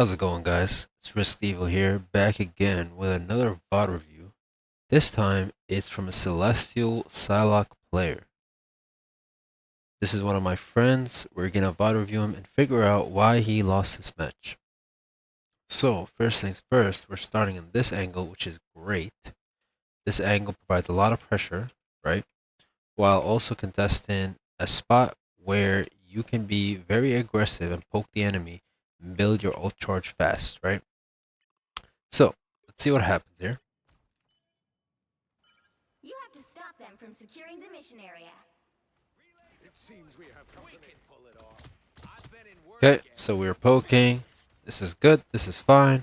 How's it going, guys? It's Risk Evil here, back again with another VOD review. This time, it's from a Celestial Psylocke player. This is one of my friends. We're gonna VOD review him and figure out why he lost this match. So, first things first, we're starting in this angle, which is great. This angle provides a lot of pressure, right? While also contesting a spot where you can be very aggressive and poke the enemy and build your ult charge fast, right? So, let's see what happens here. You have to stop them from securing the mission area. It seems we have company. We can pull it off. I've been in work. Okay, so we're poking. This is good. This is fine.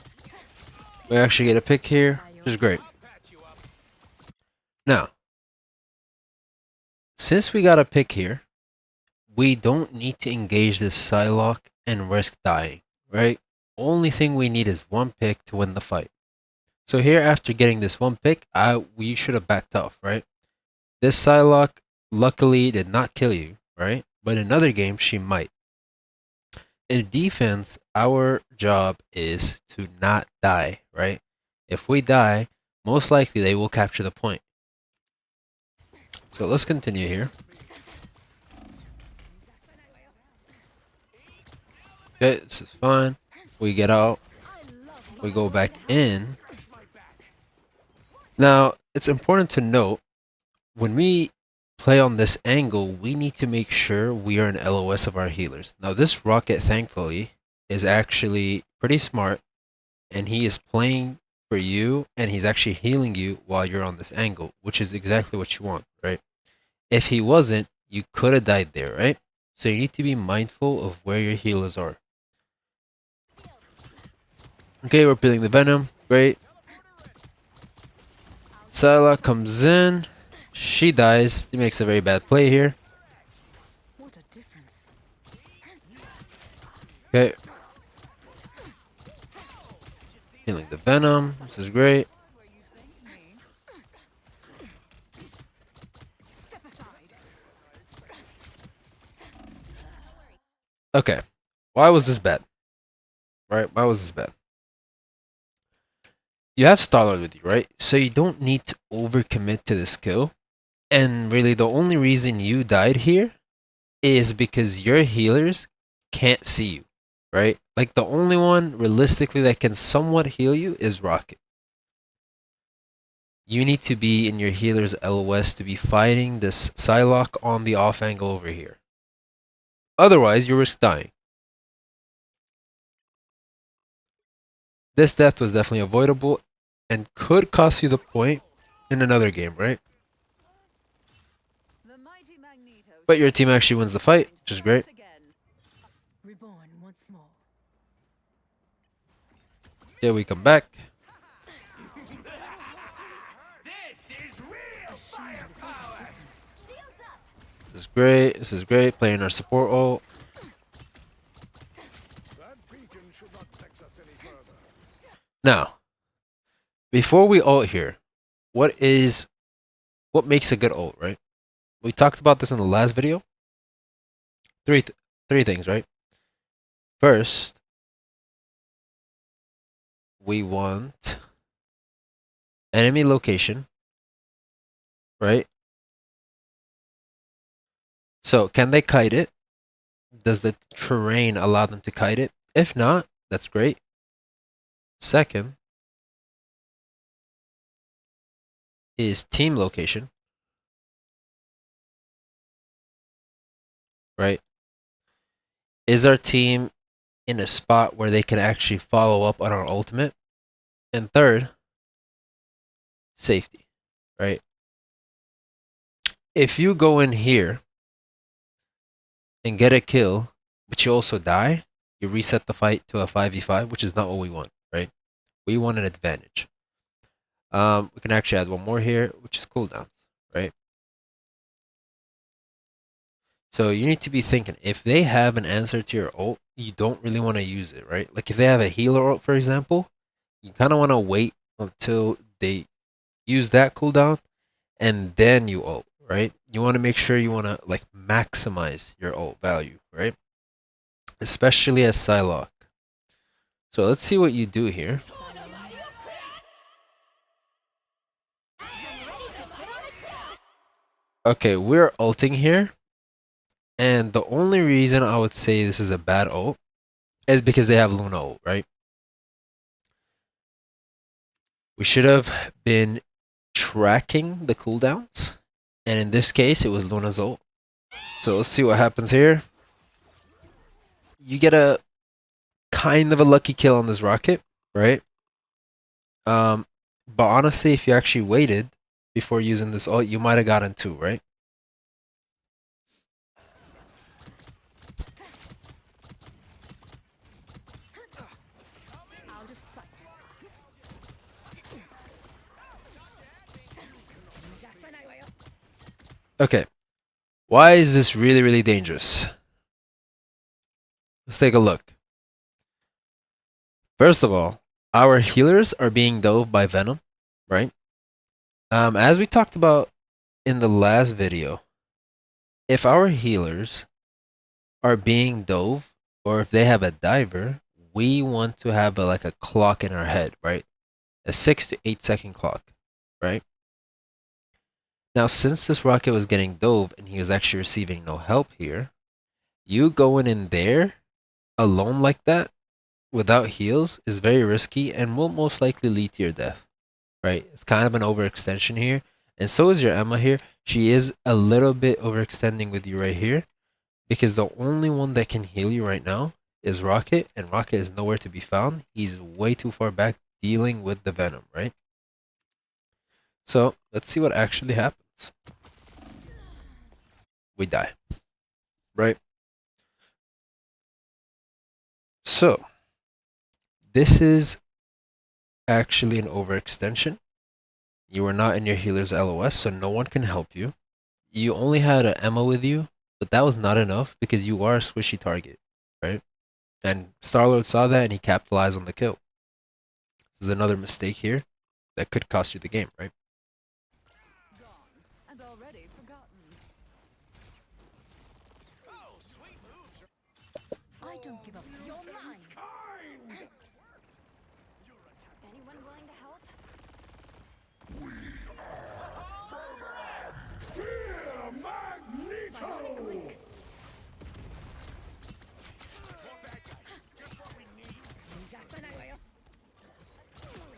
We actually get a pick here, which is great. Now, since we got a pick here, we don't need to engage this Psylocke and risk dying, right? Only thing we need is one pick to win the fight. So here, after getting this one pick, we should have backed off, right? This Psylocke luckily did not kill you, right? But in another game, she might. In defense, our job is to not die, right? If we die, most likely they will capture the point. So let's continue here. Okay, this is fine. We get out. We go back in. Now, it's important to note, when we play on this angle, we need to make sure we are an LOS of our healers. Now, this Rocket, thankfully, is actually pretty smart, and he is playing for you, and he's actually healing you while you're on this angle, which is exactly what you want, right? If he wasn't, you could have died there, right? So you need to be mindful of where your healers are. Okay, we're peeling the Venom. Great. Psylocke comes in. She dies. He makes a very bad play here. What a difference. Okay. Healing the Venom. This is great. Okay. Why was this bad? Right? Why was this bad? You have Starlord with you, right? So you don't need to overcommit to this kill. And really, the only reason you died here is because your healers can't see you, right? Like, the only one, realistically, that can somewhat heal you is Rocket. You need to be in your healer's LOS to be fighting this Psylocke on the off angle over here. Otherwise, you risk dying. This death was definitely avoidable and could cost you the point in another game, right? But your team actually wins the fight, which is great. Reborn once more. Yeah, we come back. This is real firepower. This is great. This is great. Playing our support ult. That beacon should not vex us any further. Now, before we ult here, what makes a good ult, right? We talked about this in the last video. Three things, right? First, we want enemy location, right? So, can they kite it? Does the terrain allow them to kite it? If not, that's great. Second is team location, right? Is our team in a spot where they can actually follow up on our ultimate? And third, safety, right? If you go in here and get a kill, but you also die, you reset the fight to a 5v5, which is not what we want, right? We want an advantage. We can actually add one more here, which is cooldowns, right? So you need to be thinking, if they have an answer to your ult, you don't really want to use it, right? Like, if they have a healer ult, for example, you kind of want to wait until they use that cooldown and then you ult, right? You want to make sure you want to, like, maximize your ult value, right? Especially as Psylocke. So let's see what you do here. Okay, we're ulting here. And the only reason I would say this is a bad ult is because they have Luna ult, right? We should have been tracking the cooldowns. And in this case, it was Luna's ult. So let's see what happens here. You get a kind of a lucky kill on this rocket, right? But honestly, if you actually waited before using this ult, you might have gotten two, right? Out of sight. Okay. Why is this really, really dangerous? Let's take a look. First of all, our healers are being dove by Venom, right? As we talked about in the last video, if our healers are being dove or if they have a diver, we want to have like a clock in our head, right? A 6 to 8 second clock, right? Now, since this rocket was getting dove and he was actually receiving no help here, you going in there alone like that without heals is very risky and will most likely lead to your death, right? It's kind of an overextension here. And so is your Emma here. She is a little bit overextending with you right here because the only one that can heal you right now is Rocket, and Rocket is nowhere to be found. He's way too far back dealing with the Venom, right? So let's see what actually happens. We die, right? So this is actually an overextension. You are not in your healer's LOS, so no one can help you. You only had an Emma with you, but that was not enough because you are a squishy target, right? And Star-Lord saw that and he capitalized on the kill. This is another mistake here that could cost you the game, right? Gone and already forgotten. Oh, sweet moves. I don't give up. You're mine. Kind. Anyone willing to help? Magneto.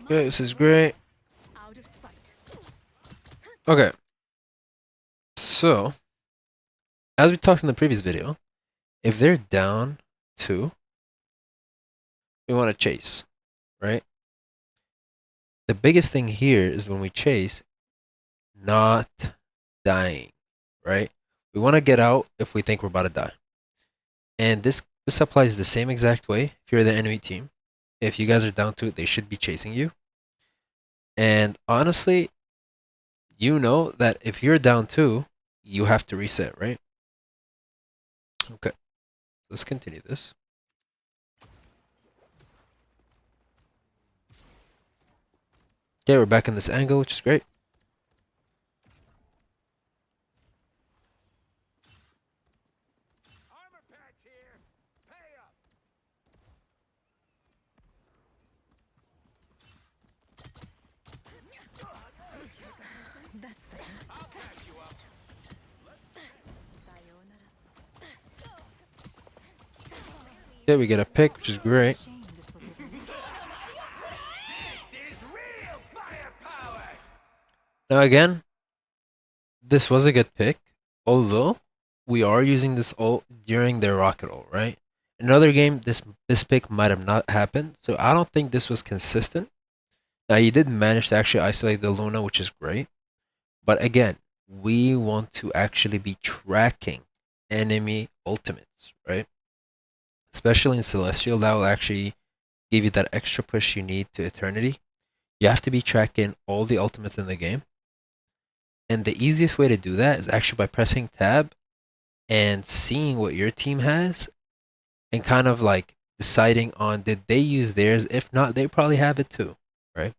Okay, this is great. Out of sight. Okay. So, as we talked in the previous video, if they're down 2, we want to chase, right? The biggest thing here is when we chase, not dying, right? We want to get out if we think we're about to die. And this applies the same exact way if you're the enemy team. If you guys are down 2, they should be chasing you. And honestly, you know that if you're down 2, you have to reset, right? Okay, let's continue this. Okay, we're back in this angle, which is great. Armor patch here. Pay up. That's better. I'll patch you up. Sayonara. Okay, we get a pick, which is great. Shame this was your This is real firepower. Now again, this was a good pick, although we are using this ult during their rocket ult, right? Another game, this pick might have not happened, so I don't think this was consistent. Now you did manage to actually isolate the Luna, which is great, but again, we want to actually be tracking enemy ultimates, right? Especially in Celestial, that will actually give you that extra push you need to Eternity. You have to be tracking all the ultimates in the game. And the easiest way to do that is actually by pressing tab and seeing what your team has and kind of like deciding on did they use theirs? If not, they probably have it too, right?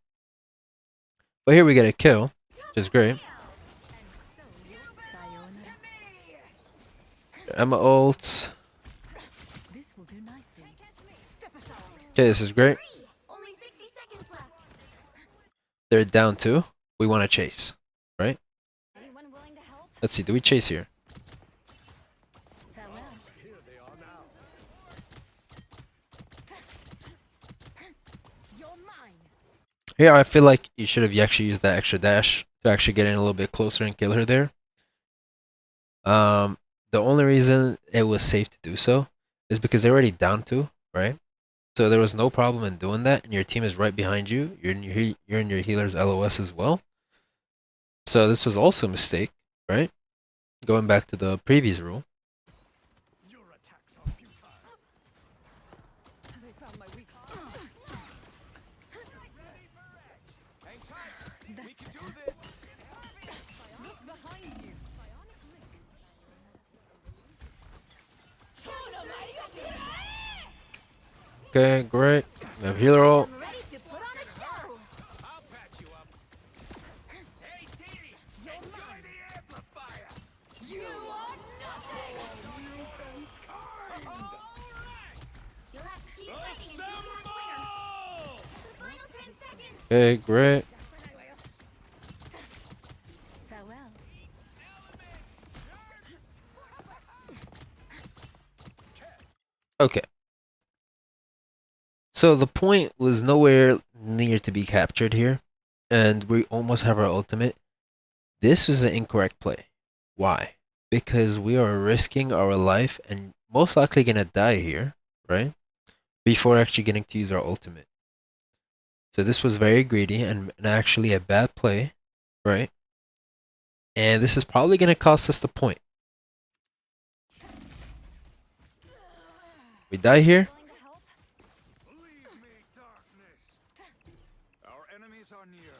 But here we get a kill, which is great. Sayonara. Emma ults. This will do nicely. Step aside. Okay, this is great. Only 60 seconds left. They're down 2. We want to chase, right? Anyone willing to help? Let's see. Do we chase here? Farewell. Here they are now. You're mine. Here, I feel like you should have actually used that extra dash to actually get in a little bit closer and kill her there. The only reason it was safe to do so is because they're already down 2, right? So there was no problem in doing that, and your team is right behind you. You're in your healer's LOS as well. So this was also a mistake, right? Going back to the previous rule. Your attacks are futile. They found my weak spot. Hang tight. We can do this. Look behind you. Okay, great. We have healer ult. I'm ready to put on a show. I'll patch you up. Hey, Dee! Enjoy the amplifier. You are nothing. Mutant kind. All right. You'll have to keep fighting until you have a winner. Final 10 seconds. Okay, great. Farewell. Okay. So the point was nowhere near to be captured here, and we almost have our ultimate. This was an incorrect play. Why? Because we are risking our life and most likely gonna die here, right? Before actually getting to use our ultimate. So this was very greedy and actually a bad play, right? And this is probably gonna cost us the point. We die here. Willing to help? Leave me, darkness. Our enemies are near.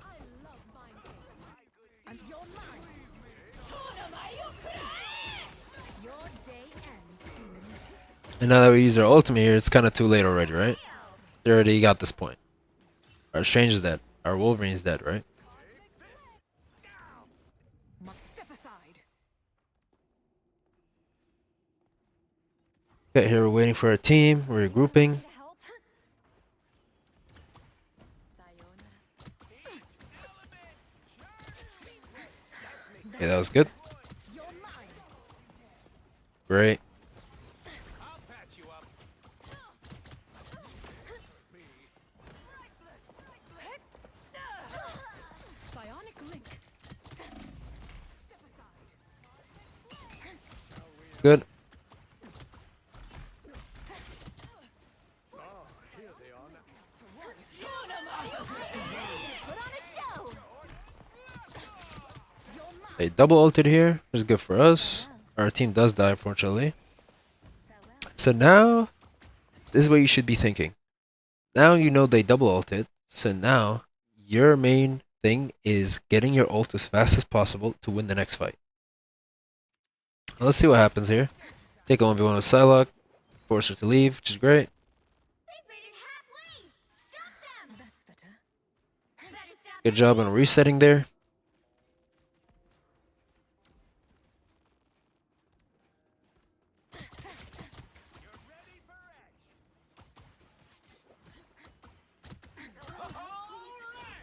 I love mind games. And you're mine. Your day ends, demon. And now that we use our ultimate here, it's kind of too late already, right? They already got this point. Our Strange is dead. Our Wolverine is dead, right? Must step aside. Okay, here we're waiting for our team. We're regrouping. To help? Sayonara. Okay, that was good. You're mine. Great. I'll patch you up. Psionic link. Step aside. Good. Oh, here they are now. Put on a show. You're mine. They double ulted here, which is good for us. Our team does die, unfortunately. Farewell. So now, this is what you should be thinking. Now you know they double ulted. So now, your main thing is getting your ult as fast as possible to win the next fight. Let's see what happens here. Take a 1v1 with Psylocke. Force her to leave, which is great. They've made it halfway. Stop them. That's better. Better stop Good job on resetting there.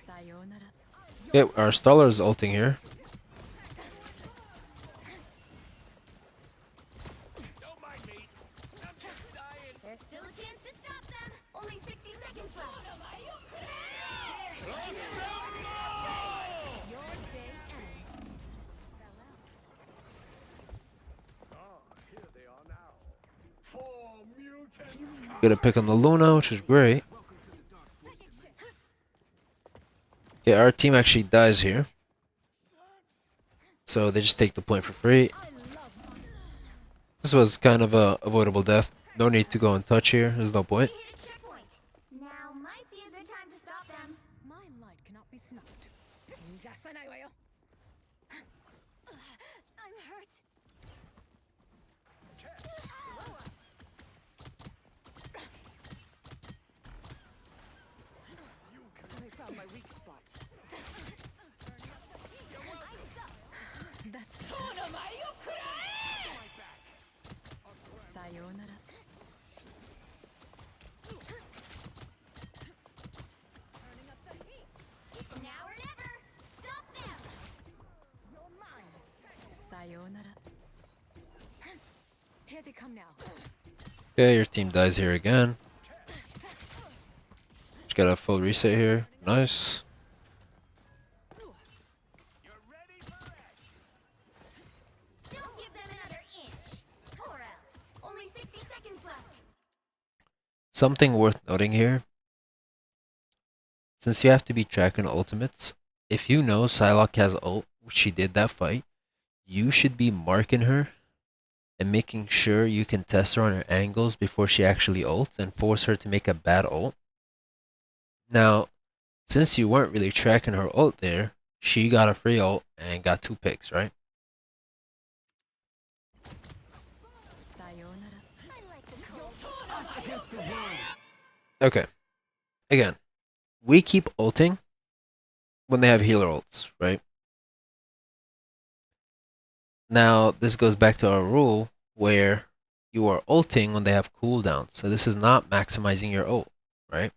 Sayonara. Okay, our Staller is ulting here. Don't mind me. I'm just dying. There's still a chance to stop them. Only 60 seconds left. Your day ends. Farewell. Oh, here they are now. 4 mutant. Gonna pick on the Luna, which is great. Okay, our team actually dies here. So they just take the point for free. I love honor. This was kind of a avoidable death. No need to go and touch here. There's no point. We hit a checkpoint. Now might be a good time to stop them. My light cannot be snuffed. I'm hurt. They found my weak spot. That's It's now or never. Stop them. Here they come now. Okay, your team dies here again. Just got a full reset here. Nice. You're ready for action. Don't give them another inch. Or else. Only 60 seconds left. Something worth noting here. Since you have to be tracking ultimates, if you know Psylocke has ult, which she did that fight, you should be marking her and making sure you can test her on her angles before she actually ults and force her to make a bad ult. Now, since you weren't really tracking her ult there, she got a free ult and got 2 picks, right? I like the cold. Okay. Again, we keep ulting when they have healer ults, right? Now, this goes back to our rule where you are ulting when they have cooldowns. So this is not maximizing your ult, right?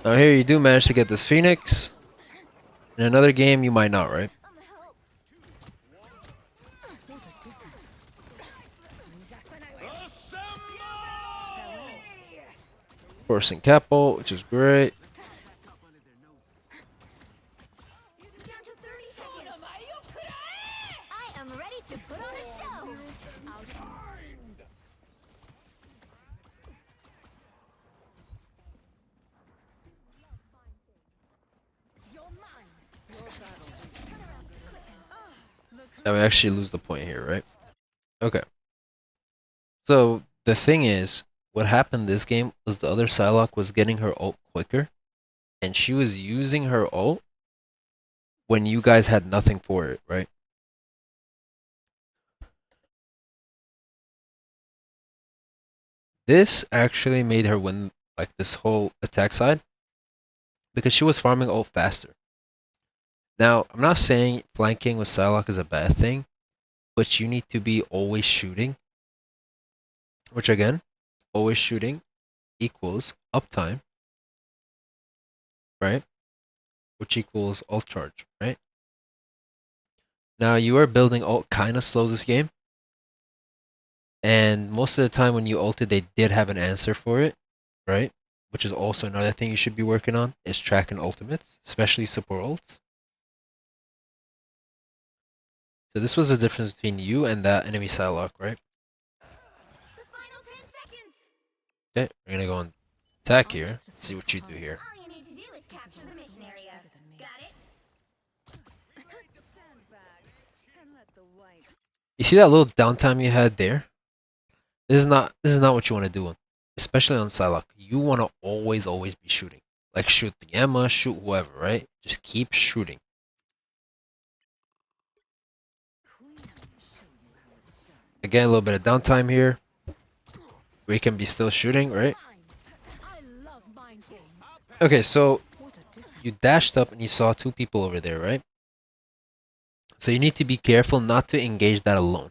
Now here you do manage to get this Phoenix. In another game, you might not, right? Forcing Capo, which is great. Down to 30 seconds. I am ready to put on a show. Now we actually lose the point here, right? Okay. So the thing is, what happened this game was the other Psylocke was getting her ult quicker, and she was using her ult when you guys had nothing for it, right? This actually made her win like this whole attack side because she was farming ult faster. Now, I'm not saying flanking with Psylocke is a bad thing, but you need to be always shooting, which again, always shooting equals uptime, right? Which equals ult charge, right? Now, you are building ult kind of slow this game, and most of the time when you ulted, they did have an answer for it, right? Which is also another thing you should be working on, is tracking ultimates, especially support ults. So this was the difference between you and that enemy Psylocke, right? The final 10 seconds. Okay, we're gonna go on attack here. See what you do here. All you need to do is capture the mission area. Got it? You see that little downtime you had there? This is not what you want to do, especially on Psylocke. You want to always be shooting. Like shoot the Emma, shoot whoever, right? Just keep shooting. Again, a little bit of downtime here. We can be still shooting, right? Okay, so you dashed up and you saw 2 people over there, right? So you need to be careful not to engage that alone.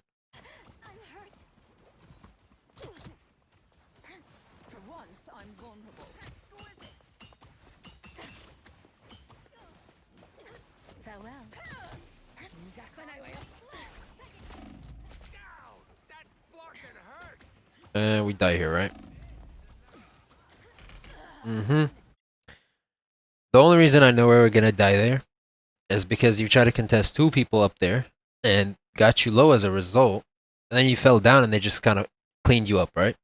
And we die here, right? The only reason I know we're gonna die there is because you try to contest 2 people up there and got you low as a result, and then you fell down and they just kind of cleaned you up, right?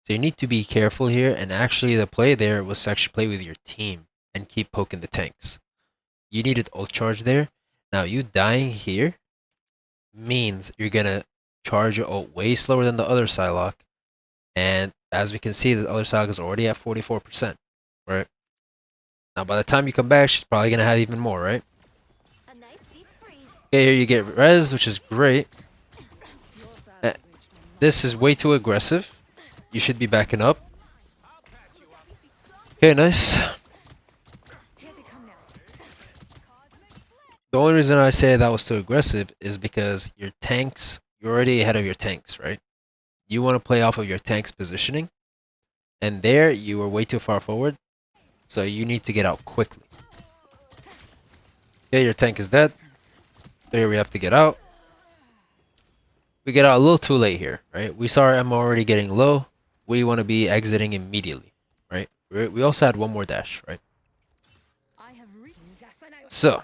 So you need to be careful here, and actually the play there was to actually play with your team and keep poking the tanks. You needed ult charge there. Now you dying here means you're gonna charge your ult way slower than the other Psylocke, and as we can see, the other Psylocke is already at 44%, right? Now by the time you come back, she's probably gonna have even more, right? A nice deep freeze. Okay, here you get res, which is great. This is way too aggressive. You should be backing up. Okay, nice. The only reason I say that was too aggressive is because your tanks, you're already ahead of your tanks, right? You want to play off of your tank's positioning, and there you were way too far forward, so you need to get out quickly. Okay, your tank is dead. There we have to get out. We get out a little too late here, right? We saw our ammo already getting low. We want to be exiting immediately, right? We also had one more dash, right? I have So,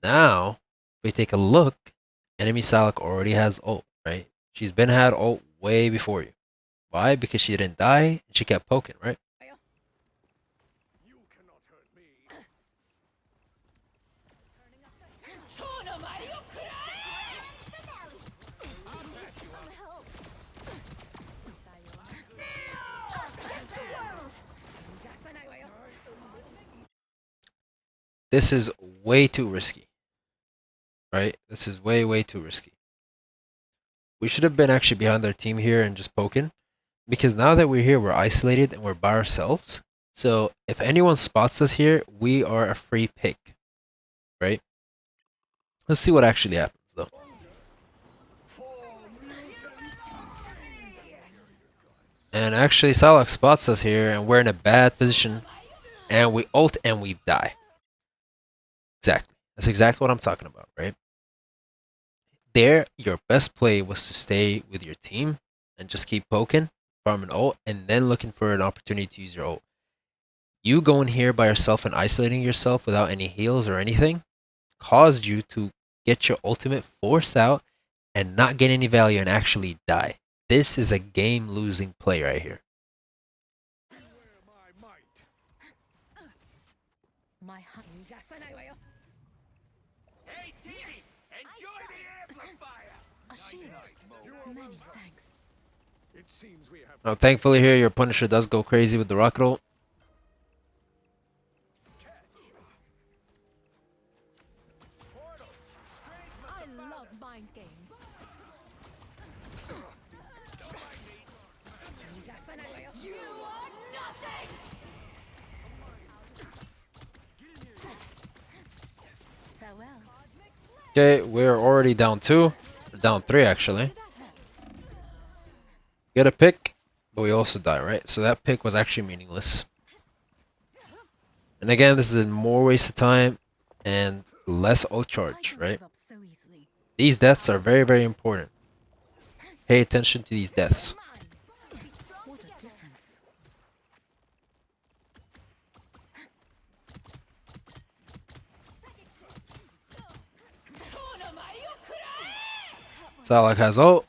now, if we take a look, enemy Psylocke already has ult, right? She's been had ult way before you. Why? Because she didn't die, and she kept poking, right? You cannot hurt me. This is way too risky, right? This is way, way too risky. We should have been actually behind our team here and just poking. Because now that we're here, we're isolated and we're by ourselves. So if anyone spots us here, we are a free pick, right? Let's see what actually happens, though. And actually, Psylocke spots us here, and we're in a bad position. And we ult and we die. Exactly. That's exactly what I'm talking about, right? There, your best play was to stay with your team and just keep poking, farm an ult, and then looking for an opportunity to use your ult. You going here by yourself and isolating yourself without any heals or anything caused you to get your ultimate forced out and not get any value and actually die. This is a game losing play right here. Beware my might. my hunt. Hey, Teeny, enjoy the amplifier. A shield. Many thanks. It seems we have Now, thankfully here, your Punisher does go crazy with the rocket ult. I love mind games. You are nothing. Farewell. Okay, we're already down 2. We're down 3, actually. Get a pick, but we also die, right? So that pick was actually meaningless. And again, this is a more waste of time and less ult charge, right? Give up so easily. These deaths are very, very important. Pay attention to these deaths. What a difference. Psylocke has ult.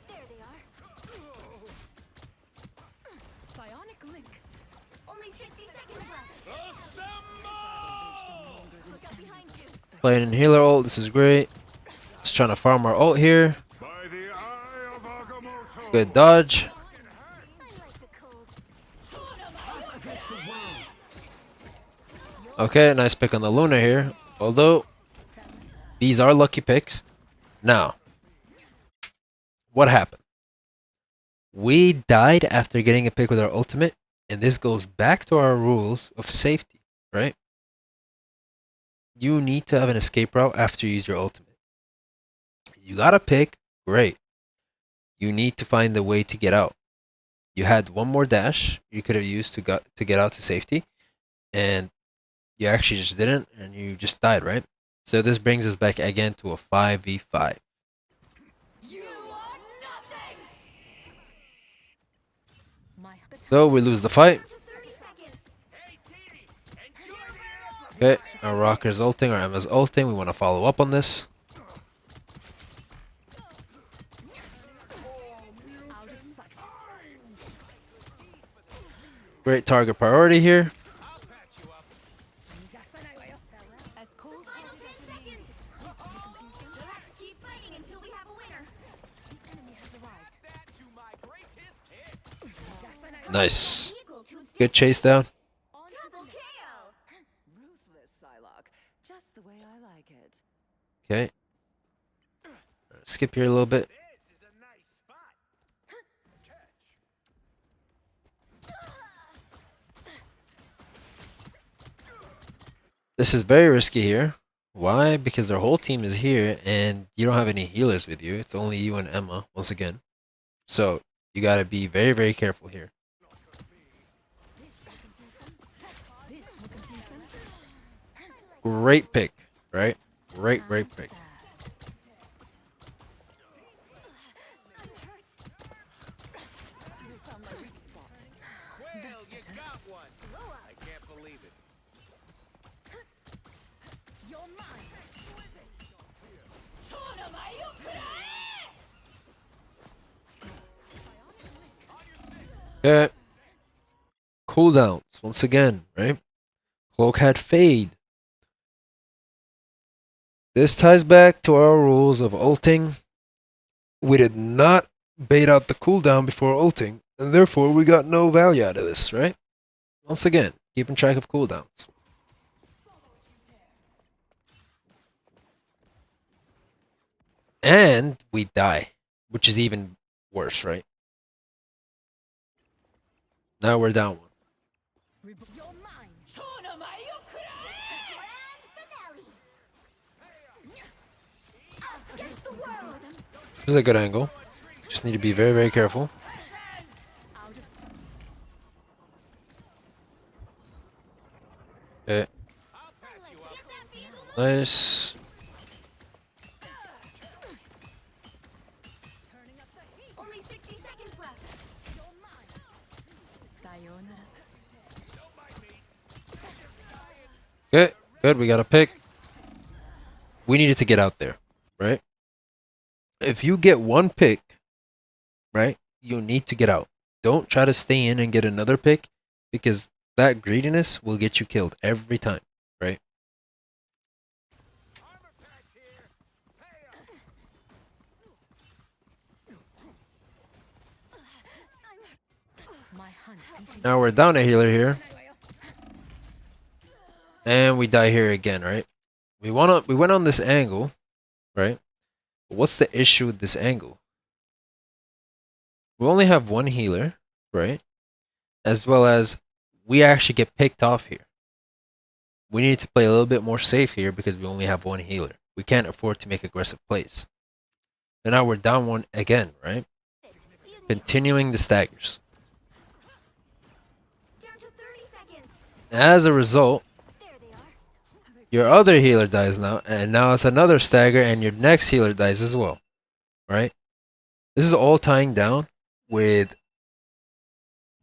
There they are. Psionic link. Only 60 seconds left. assemble. Look out behind you. Playing in healer ult. This is great. Just trying to farm our ult here. By the eye of Agamotto. Good dodge. I like the cold. Okay, nice pick on the Luna here. Although, these are lucky picks. Now, what happened? We died after getting a pick with our ultimate, and this goes back to our rules of safety, right? You need to have an escape route after you use your ultimate. You got a pick, great. You need to find the way to get out. You had one more dash you could have used to get out to safety, and you actually just didn't, and you just died, right? So this brings us back again to a 5v5. You are nothing. So we lose the fight. 30 seconds. Hey, Teeny, enjoy the amplifier. Okay, our Rocker's ulting, our Emma's ulting. We want to follow up on this. Out of sight. Great target priority here. I'll patch you up. As cold Final 10 seconds. We'll have to keep fighting until we have a winner. enemy has arrived. That to my greatest hit. Nice. Vehicle to its Good chase down. On to double the KO. Ruthless, Psylocke. Just the way I like it. Okay. Skip here a little bit. This is a nice spot. Catch. This is very risky here. Why? Because their whole team is here and you don't have any healers with you. It's only you and Emma, once again. So you gotta be very, very careful here. Great pick, right? Great pick. Well, you got one. I can't believe it. You're mine. Okay. Cooldowns, once again, right? Cloak had fade. This ties back to our rules of ulting. We did not bait out the cooldown before ulting, and therefore we got no value out of this, right? Once again, keeping track of cooldowns. And we die, which is even worse, right? Now we're down one. You're mine. Grand finale. Us against the world. This is a good angle. Just need to be very, very careful. Out of sight. Okay. I'll patch you up. Get that vehicle moving. Nice. Turning up the heat. Only 60 seconds left. You're mine. Sayonara. Don't mind me. Good. Good. We got a pick. We needed to get out there, right? If you get one pick, right, you need to get out. Don't try to stay in and get another pick because that greediness will get you killed every time, right? Armor patch here. Hey My hunt continues. Now we're down a healer here. And we die here again, right? We went on this angle, right? But what's the issue with this angle? We only have one healer, right? As well as we actually get picked off here. We need to play a little bit more safe here because we only have one healer. We can't afford to make aggressive plays. And now we're down one again, right? Continuing the staggers. Down to 30 seconds. As a result, There they are. your other healer dies now, and now it's another stagger, and your next healer dies as well, right? This is all tying down with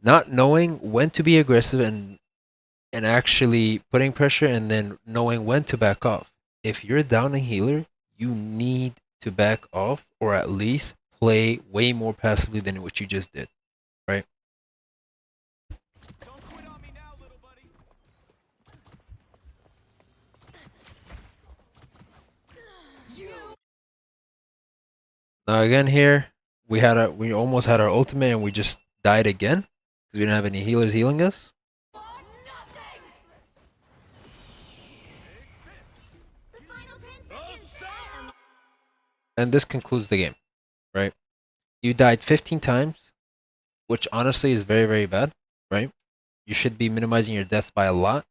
not knowing when to be aggressive and actually putting pressure, and then knowing when to back off. If you're down a healer, you need to back off, or at least play way more passively than what you just did, right? Don't quit on me now, little buddy. Now again here, we almost had our ultimate and we just died again because we didn't have any healers healing us. The final 10 seconds. And this concludes the game, right? You died 15 times, which honestly is very, very bad, right? You should be minimizing your deaths by a lot.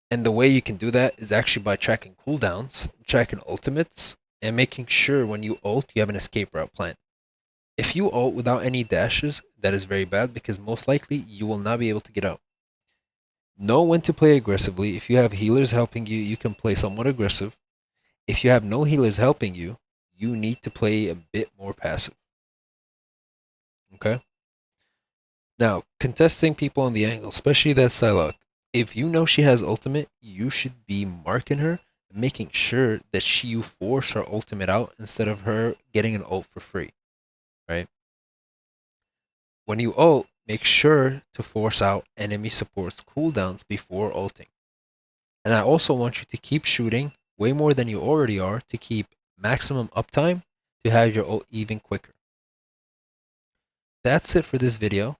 And the way you can do that is actually by tracking cooldowns, tracking ultimates, and making sure when you ult, you have an escape route plan. If you ult without any dashes, that is very bad because most likely you will not be able to get out. Know when to play aggressively. If you have healers helping you, you can play somewhat aggressive. If you have no healers helping you, you need to play a bit more passive. Okay? Now, contesting people on the angle, especially that Psylocke, if you know she has ultimate, you should be marking her, making sure that you force her ultimate out instead of her getting an ult for free, right? When you ult, make sure to force out enemy support's cooldowns before ulting. And I also want you to keep shooting way more than you already are to keep maximum uptime to have your ult even quicker. That's it for this video.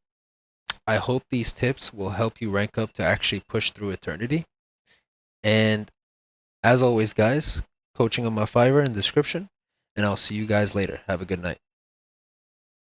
I hope these tips will help you rank up to actually push through eternity. And as always, guys, coaching on my Fiverr in the description, and I'll see you guys later. Have a good night.